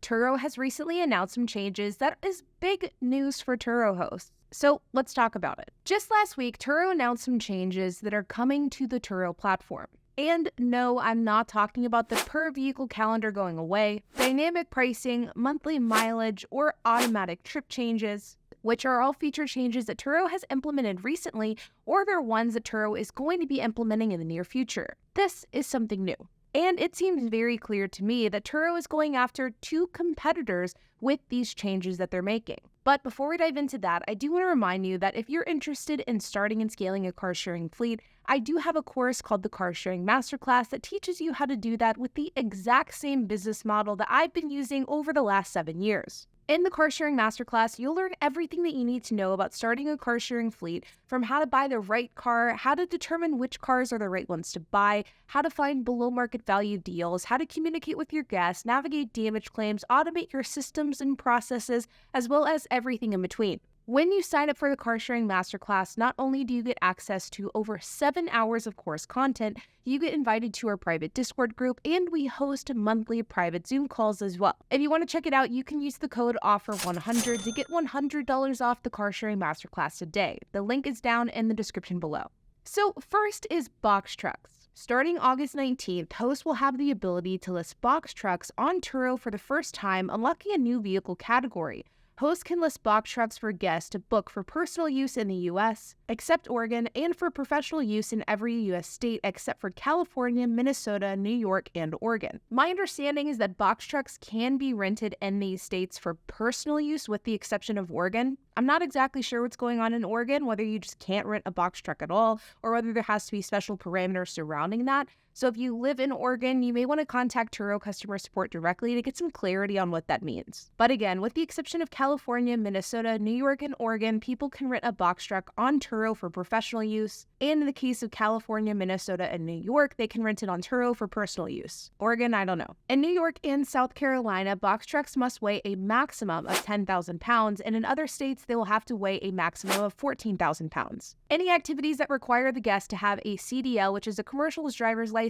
Turo has recently announced some changes that is big news for Turo hosts. So let's talk about it. Just last week, Turo announced some changes that are coming to the Turo platform. And no, I'm not talking about the per-vehicle calendar going away, dynamic pricing, monthly mileage, or automatic trip changes, which are all feature changes that Turo has implemented recently, or they're ones that Turo is going to be implementing in the near future. This is something new. And it seems very clear to me that Turo is going after two competitors with these changes that they're making. But before we dive into that, I do want to remind you that if you're interested in starting and scaling a car sharing fleet, I do have a course called the Car Sharing Masterclass that teaches you how to do that with the exact same business model that I've been using over the last 7 years. In the Car Sharing Masterclass, you'll learn everything that you need to know about starting a car sharing fleet, from how to buy the right car, how to determine which cars are the right ones to buy, how to find below market value deals, how to communicate with your guests, navigate damage claims, automate your systems and processes, as well as everything in between. When you sign up for the Car Sharing Masterclass, not only do you get access to over 7 hours of course content, you get invited to our private Discord group, and we host monthly private Zoom calls as well. If you want to check it out, you can use the code OFFER100 to get $100 off the Car Sharing Masterclass today. The link is down in the description below. So first is box trucks. Starting August 19th, hosts will have the ability to list box trucks on Turo for the first time, unlocking a new vehicle category. Hosts can list box trucks for guests to book for personal use in the U.S., except Oregon, and for professional use in every U.S. state except for California, Minnesota, New York, and Oregon. My understanding is that box trucks can be rented in these states for personal use with the exception of Oregon. I'm not exactly sure what's going on in Oregon, whether you just can't rent a box truck at all, or whether there has to be special parameters surrounding that. So if you live in Oregon, you may want to contact Turo customer support directly to get some clarity on what that means. But again, with the exception of California, Minnesota, New York, and Oregon, people can rent a box truck on Turo for professional use. And in the case of California, Minnesota, and New York, they can rent it on Turo for personal use. Oregon, I don't know. In New York and South Carolina, box trucks must weigh a maximum of 10,000 pounds, and in other states, they will have to weigh a maximum of 14,000 pounds. Any activities that require the guest to have a CDL, which is a commercial driver's license,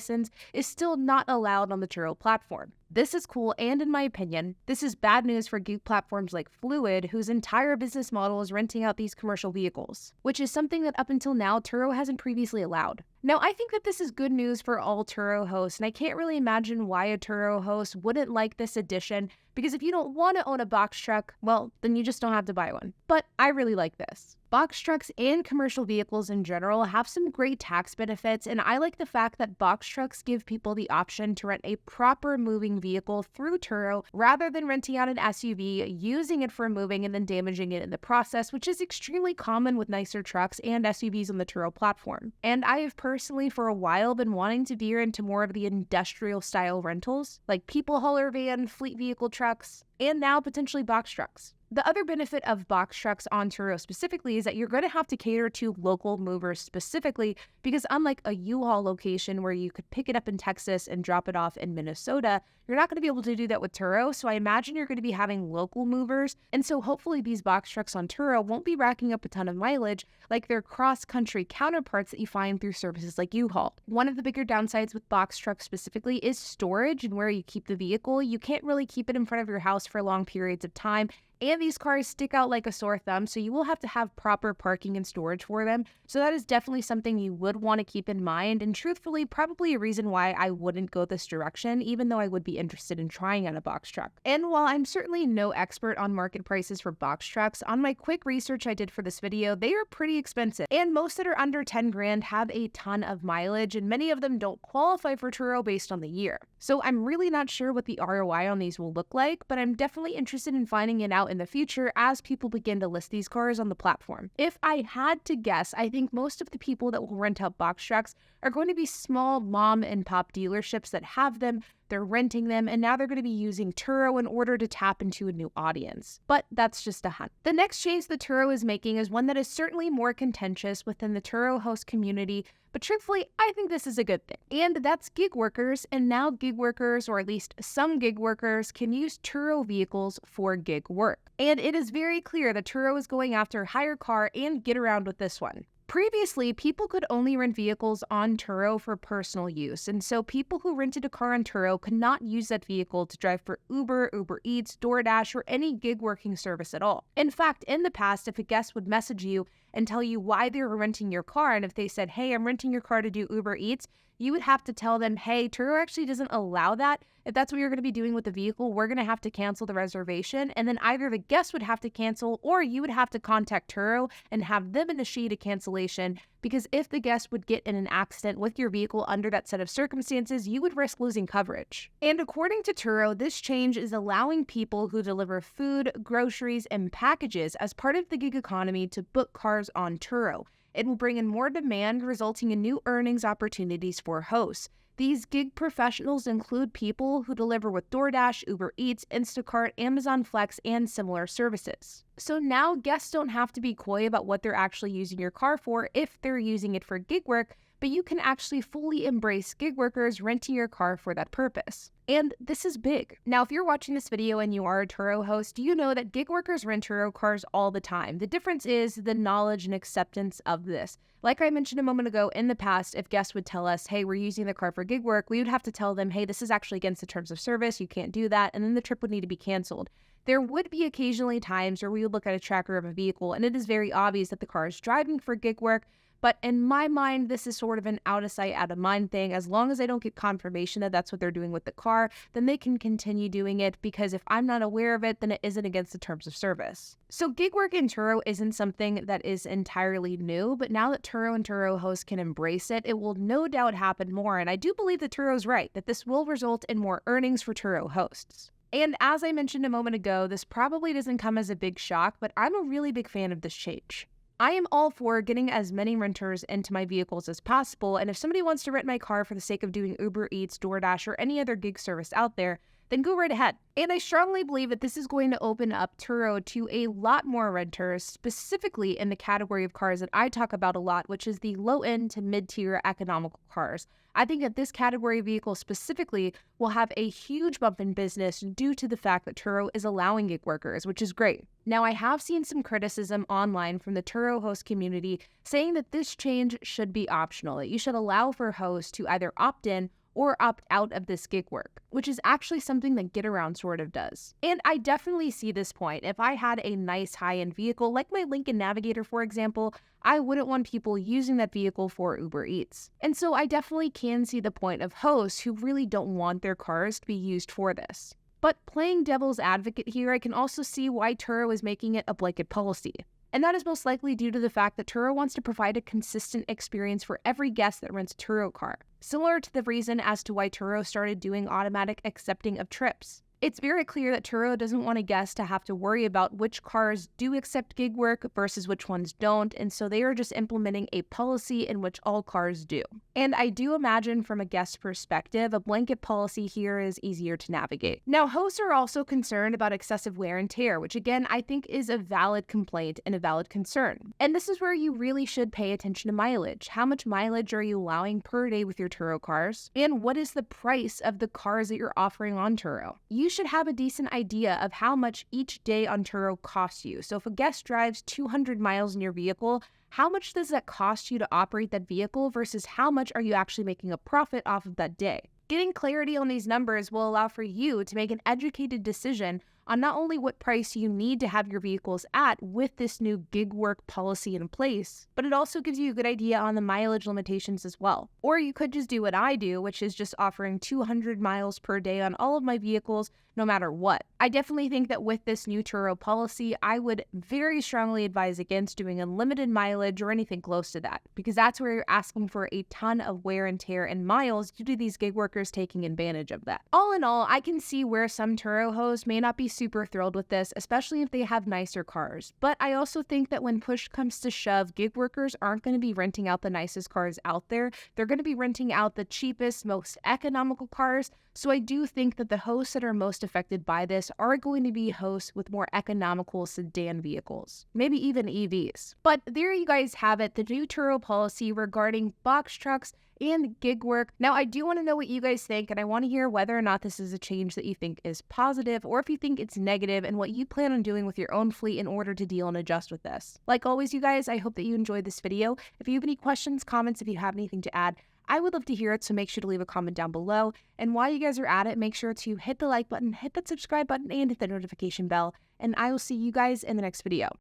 is still not allowed on the Turo platform. This is cool, and in my opinion, this is bad news for gig platforms like Fluid, whose entire business model is renting out these commercial vehicles, which is something that up until now, Turo hasn't previously allowed. Now, I think that this is good news for all Turo hosts, and I can't really imagine why a Turo host wouldn't like this addition, because if you don't want to own a box truck, well, then you just don't have to buy one. But I really like this. Box trucks and commercial vehicles in general have some great tax benefits, and I like the fact that box trucks give people the option to rent a proper moving vehicle through Turo rather than renting out an SUV, using it for moving and then damaging it in the process, which is extremely common with nicer trucks and SUVs on the Turo platform. And I have personally for a while been wanting to veer into more of the industrial style rentals, like people hauler van, fleet vehicle trucks, and now potentially box trucks. The other benefit of box trucks on Turo specifically is that you're going to have to cater to local movers specifically, because unlike a U-Haul location where you could pick it up in Texas and drop it off in Minnesota, you're not going to be able to do that with Turo. So I imagine you're going to be having local movers. And so hopefully these box trucks on Turo won't be racking up a ton of mileage like their cross-country counterparts that you find through services like U-Haul. One of the bigger downsides with box trucks specifically is storage and where you keep the vehicle. You can't really keep it in front of your house for long periods of time. And these cars stick out like a sore thumb, so you will have to have proper parking and storage for them. So that is definitely something you would want to keep in mind, and truthfully, probably a reason why I wouldn't go this direction, even though I would be interested in trying out a box truck. And while I'm certainly no expert on market prices for box trucks, on my quick research I did for this video, they are pretty expensive. And most that are under 10 grand have a ton of mileage, and many of them don't qualify for Turo based on the year. So I'm really not sure what the ROI on these will look like, but I'm definitely interested in finding it out in the future as people begin to list these cars on the platform. If I had to guess, I think most of the people that will rent out box trucks are going to be small mom and pop dealerships that have them, they're renting them, and now they're going to be using Turo in order to tap into a new audience. But that's just a hunch. The next change that Turo is making is one that is certainly more contentious within the Turo host community, but truthfully, I think this is a good thing. And that's gig workers, and now gig workers, or at least some gig workers, can use Turo vehicles for gig work. And it is very clear that Turo is going after hire car and get around with this one. Previously, people could only rent vehicles on Turo for personal use, and so people who rented a car on Turo could not use that vehicle to drive for Uber, Uber Eats, DoorDash, or any gig working service at all. In fact, in the past, if a guest would message you and tell you why they were renting your car, and if they said, hey, I'm renting your car to do Uber Eats, you would have to tell them, hey, Turo actually doesn't allow that. If that's what you're going to be doing with the vehicle, we're going to have to cancel the reservation. And then either the guest would have to cancel or you would have to contact Turo and have them initiate a cancellation, because if the guest would get in an accident with your vehicle under that set of circumstances, you would risk losing coverage. And according to Turo, this change is allowing people who deliver food, groceries, and packages as part of the gig economy to book cars on Turo. It will bring in more demand, resulting in new earnings opportunities for hosts. These gig professionals include people who deliver with DoorDash, Uber Eats, Instacart, Amazon Flex, and similar services. So now guests don't have to be coy about what they're actually using your car for if they're using it for gig work, but you can actually fully embrace gig workers renting your car for that purpose. And this is big. Now, if you're watching this video and you are a Turo host, you know that gig workers rent Turo cars all the time. The difference is the knowledge and acceptance of this. Like I mentioned a moment ago, in the past, if guests would tell us, hey, we're using the car for gig work, we would have to tell them, hey, this is actually against the terms of service, you can't do that, and then the trip would need to be canceled. There would be occasionally times where we would look at a tracker of a vehicle and it is very obvious that the car is driving for gig work, but in my mind, this is sort of an out of sight, out of mind thing. As long as I don't get confirmation that that's what they're doing with the car, then they can continue doing it, because if I'm not aware of it, then it isn't against the terms of service. So gig work in Turo isn't something that is entirely new, but now that Turo and Turo hosts can embrace it, it will no doubt happen more. And I do believe that Turo's right, that this will result in more earnings for Turo hosts. And as I mentioned a moment ago, this probably doesn't come as a big shock, but I'm a really big fan of this change. I am all for getting as many renters into my vehicles as possible, and if somebody wants to rent my car for the sake of doing Uber Eats, DoorDash, or any other gig service out there, then go right ahead. And I strongly believe that this is going to open up Turo to a lot more renters, specifically in the category of cars that I talk about a lot, which is the low-end to mid-tier economical cars. I think that this category of vehicle specifically will have a huge bump in business due to the fact that Turo is allowing gig workers, which is great. Now, I have seen some criticism online from the Turo host community saying that this change should be optional, that you should allow for hosts to either opt in or opt out of this gig work, which is actually something that GetAround sort of does. And I definitely see this point. If I had a nice high-end vehicle, like my Lincoln Navigator, for example, I wouldn't want people using that vehicle for Uber Eats. And so I definitely can see the point of hosts who really don't want their cars to be used for this. But playing devil's advocate here, I can also see why Turo is making it a blanket policy. And that is most likely due to the fact that Turo wants to provide a consistent experience for every guest that rents a Turo car, similar to the reason as to why Turo started doing automatic accepting of trips. It's very clear that Turo doesn't want a guest to have to worry about which cars do accept gig work versus which ones don't, and so they are just implementing a policy in which all cars do. And I do imagine from a guest perspective, a blanket policy here is easier to navigate. Now, hosts are also concerned about excessive wear and tear, which again, I think is a valid complaint and a valid concern. And this is where you really should pay attention to mileage. How much mileage are you allowing per day with your Turo cars? And what is the price of the cars that you're offering on Turo? You should have a decent idea of how much each day on Turo costs you. So if a guest drives 200 miles in your vehicle, how much does that cost you to operate that vehicle versus how much are you actually making a profit off of that day? Getting clarity on these numbers will allow for you to make an educated decision on not only what price you need to have your vehicles at with this new gig work policy in place, but it also gives you a good idea on the mileage limitations as well. Or you could just do what I do, which is just offering 200 miles per day on all of my vehicles, no matter what. I definitely think that with this new Turo policy, I would very strongly advise against doing unlimited mileage or anything close to that, because that's where you're asking for a ton of wear and tear and miles due to these gig workers taking advantage of that. All in all, I can see where some Turo hosts may not be super thrilled with this, especially if they have nicer cars. But I also think that when push comes to shove, gig workers aren't going to be renting out the nicest cars out there. They're going to be renting out the cheapest, most economical cars. So I do think that the hosts that are most affected by this are going to be hosts with more economical sedan vehicles, maybe even EVs. But there you guys have it, the new Turo policy regarding box trucks and gig work. Now, I do want to know what you guys think, and I want to hear whether or not this is a change that you think is positive or if you think it's negative and what you plan on doing with your own fleet in order to deal and adjust with this. Like always, you guys, I hope that you enjoyed this video. If you have any questions, comments, if you have anything to add, I would love to hear it, so make sure to leave a comment down below. And while you guys are at it, make sure to hit the like button, hit that subscribe button, and hit the notification bell. And I will see you guys in the next video.